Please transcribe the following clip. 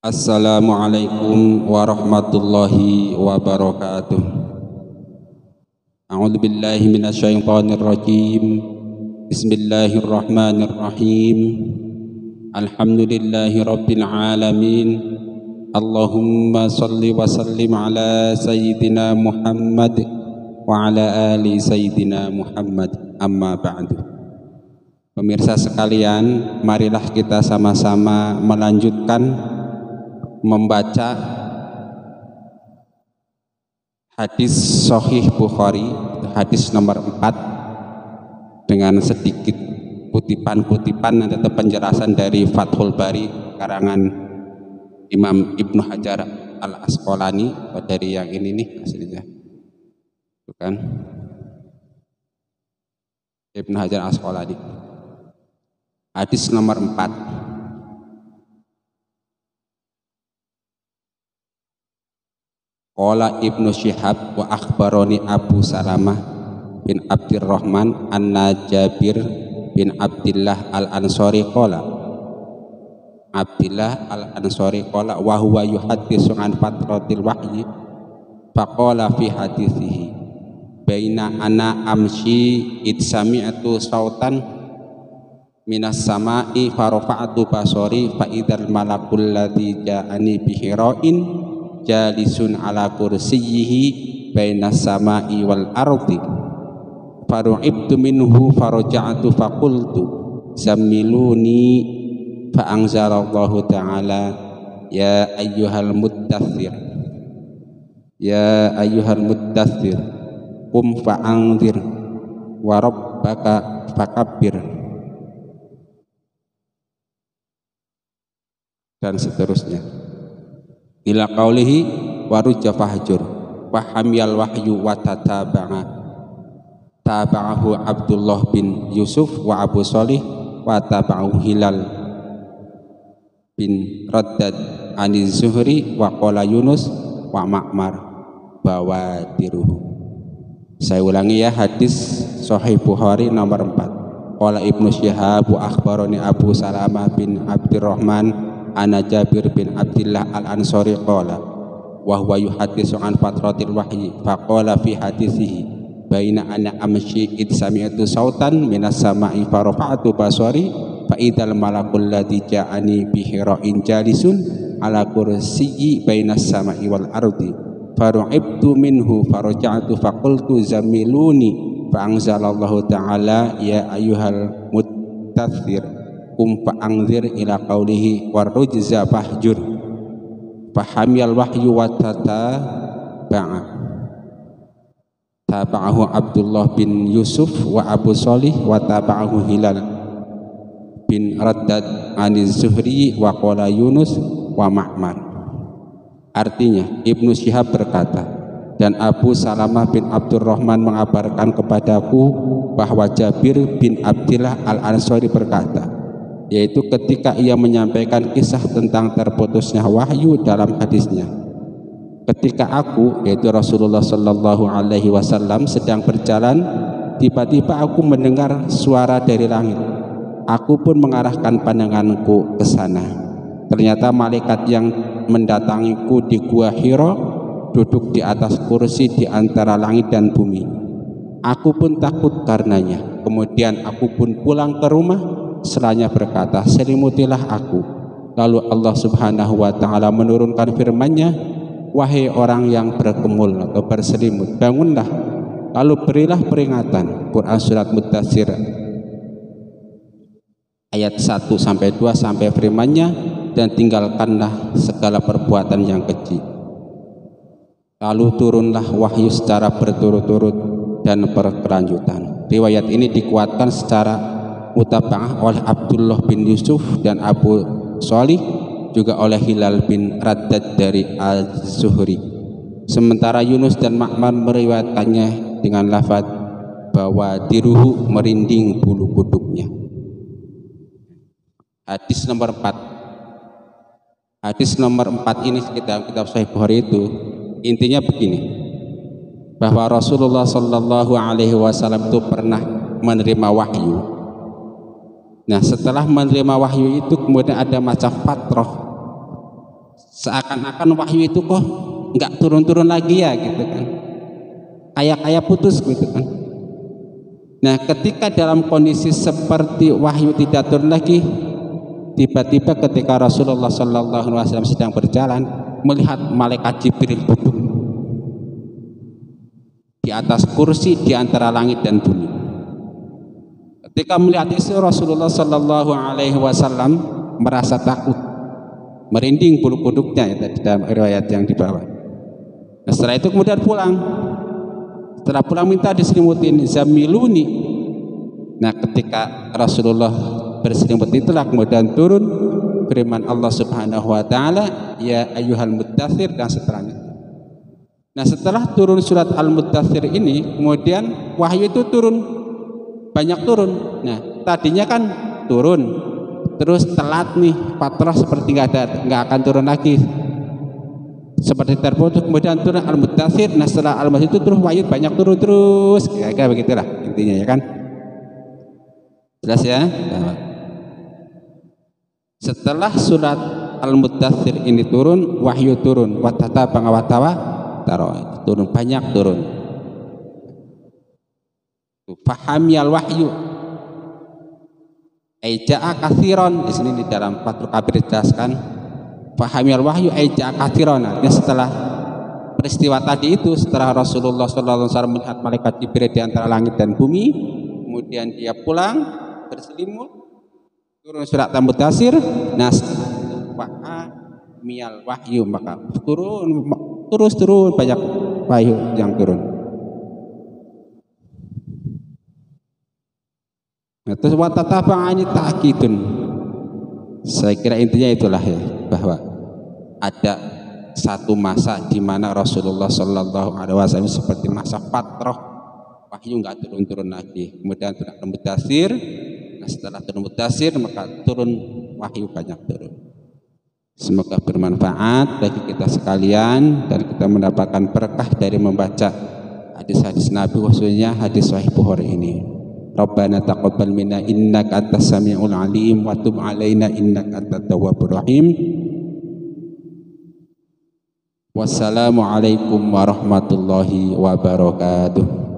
Assalamualaikum warahmatullahi wabarakatuh. A'udzu billahi minasyaitonir rajim. Bismillahirrahmanirrahim. Alhamdulillahi rabbil alamin. Allahumma shalli wa sallim ala sayyidina Muhammad wa ala ali sayyidina Muhammad. Amma ba'du. Pemirsa sekalian, marilah kita sama-sama melanjutkan membaca hadis Sahih Bukhari, hadis nomor 4, dengan sedikit kutipan-kutipan atau penjelasan dari Fathul Bari karangan Imam Ibnu Hajar Al-Asqalani. Dari yang ini nih aslinya, bukan Ibnu Hajar Al-Asqalani. Hadis nomor 4. Qala Ibnu Syihab wa akhbaroni Abu Salamah bin Abdurrahman anna Jabir bin Abdillah al-Ansari qala Abdillah al-Ansari qala wa huwa yuhaddisu an fatratil wahyi faqala fi hadithihi baina ana amshi id sami'tu sautan minas sama'i farafa'tu basari fa idzal malakul ladzi ja'ani bihira'in jalisun ala kursiyyihi bainas sama'i wal ardi faru'ibtu minhu faraja'tu faqultu zammiluni fa anzalallahu ta'ala ya ayyuhal muddaththir qum fa'anzir wa rabbaka fakabbir, dan seterusnya ila qaulihi warujja fahjur wa hamyal wahyu wa tabahu Abdullah bin Yusuf wa Abu Shalih wa tabahu Hilal bin Raddad aniz Zuhri wa qala Yunus wa Ma'mar bawadiruhu. Saya ulangi ya, hadis Sahih Bukhari nomor 4. Qala Ibnu Syihab wa akhbaroni Abu Salamah bin Abdurrahman ana Jabir bin Abdillah al-Ansari qala wa huwa yuhaddisu an fatratil wahyi faqala fi hadithihi baina ana amshi id sami'tu sautan minas sama'i farafa'tu basari fa idzal malakul ladzi ja'ani bihira'in jalisun ala kursiyyi bainas sama'i wal ardi faru'ibtu minhu faraja'tu faqultu zammiluni fa anzalallahu ta'ala ya ayyuhal muddaththir qum fa'anzir ila qaulihi warujza fahjur fahamyal wahyu wa tabahu Abdullah bin Yusuf wa Abu Shalih wa tabahu Hilal bin Raddad aniz Zuhri wa qala Yunus wa Ma'mar. Artinya, Ibnu Syihab berkata, dan Abu Salamah bin Abdurrahman mengabarkan kepadaku bahwa Jabir bin Abdillah al-Ansari berkata, yaitu ketika ia menyampaikan kisah tentang terputusnya wahyu dalam hadisnya, ketika aku, yaitu Rasulullah Shallallahu Alaihi Wasallam sedang berjalan, tiba-tiba aku mendengar suara dari langit. Aku pun mengarahkan pandanganku ke sana. Ternyata malaikat yang mendatangiku di Gua Hira duduk di atas kursi di antara langit dan bumi. Aku pun takut karenanya. Kemudian aku pun pulang ke rumah. Seraya berkata, selimutilah aku. Lalu Allah Subhanahu wa ta'ala menurunkan firman-Nya, wahai orang yang berkemul atau berselimut, bangunlah, lalu berilah peringatan. Quran surat Muddatsir ayat 1-2 sampai firman-Nya, dan tinggalkanlah segala perbuatan yang keji. Lalu turunlah wahyu secara berturut-turut dan berkelanjutan. Riwayat ini dikuatkan secara mutaba'ah oleh Abdullah bin Yusuf dan Abu Shalih, juga oleh Hilal bin Raddad dari Az-Zuhri. Sementara Yunus dan Ma'mar meriwayatkannya dengan lafaz bahwa diruhu merinding bulu kuduknya. Hadis nomor 4. Hadis nomor 4 ini dalam kitab Sahih Bukhari itu intinya begini, bahwa Rasulullah Shallallahu Alaihi Wasallam itu pernah menerima wahyu. Nah, setelah menerima wahyu itu kemudian ada macam fatrah seakan-akan wahyu itu kok nggak turun-turun lagi ya gitu kan, kayak putus gitu kan. Nah ketika dalam kondisi seperti wahyu tidak turun lagi, tiba-tiba ketika Rasulullah SAW sedang berjalan melihat malaikat Jibril duduk di atas kursi di antara langit dan bumi. Ketika melihat itu Rasulullah SAW merasa takut, merinding bulu kuduknya ya, dalam riwayat yang di bawah. Nah, setelah itu kemudian pulang. Setelah pulang minta diselimutin, zamiluni. Nah ketika Rasulullah berselimut itulah kemudian turun firman Allah Subhanahu wa taala, ya ayyuhal muddatsir, dan setelahnya. Nah setelah turun surat Al-Muddatsir ini kemudian wahyu itu turun, banyak turun. Nah tadinya kan turun terus telat nih, fatrah seperti nggak akan turun lagi, seperti terputus, kemudian turun Al-Muddatsir. Nah setelah Al-Muddatsir itu terus wahyu banyak turun terus, kira-kira begitulah intinya ya kan. Jelas ya. Nah, setelah surat Al-Muddatsir ini turun, wahyu turun, watata bangawatawa taroh, turun banyak turun. Fahami al-wahyu aija'a katsiran, di sini di dalam Fathul Kabir dijelaskan fahami al-wahyu aija'a katsiran. Artinya setelah peristiwa tadi itu, setelah Rasulullah SAW melihat malaikat Jibril di antara langit dan bumi, kemudian dia pulang berselimut, turun surat Al-Muddatsir. Nah fahami al-wahyu, maka turun banyak wahyu yang turun. Nah, terus watataba'ani ta'kidun. Saya kira intinya itulah ya, bahwa ada satu masa di mana Rasulullah SAW seperti masa fatrah, wahyu nggak turun-turun lagi. Kemudian turun Al-Muddatsir. Nah, setelah turun Al-Muddatsir maka turun wahyu banyak turun. Semoga bermanfaat bagi kita sekalian dan kita mendapatkan berkah dari membaca hadis-hadis Nabi, khususnya hadis Sahih Bukhari ini. Rabbana taqabbal minna innaka antas samiul alim wa tub alaina innaka antat tawwabur rahim. Wassalamualaikum warahmatullahi wabarakatuh.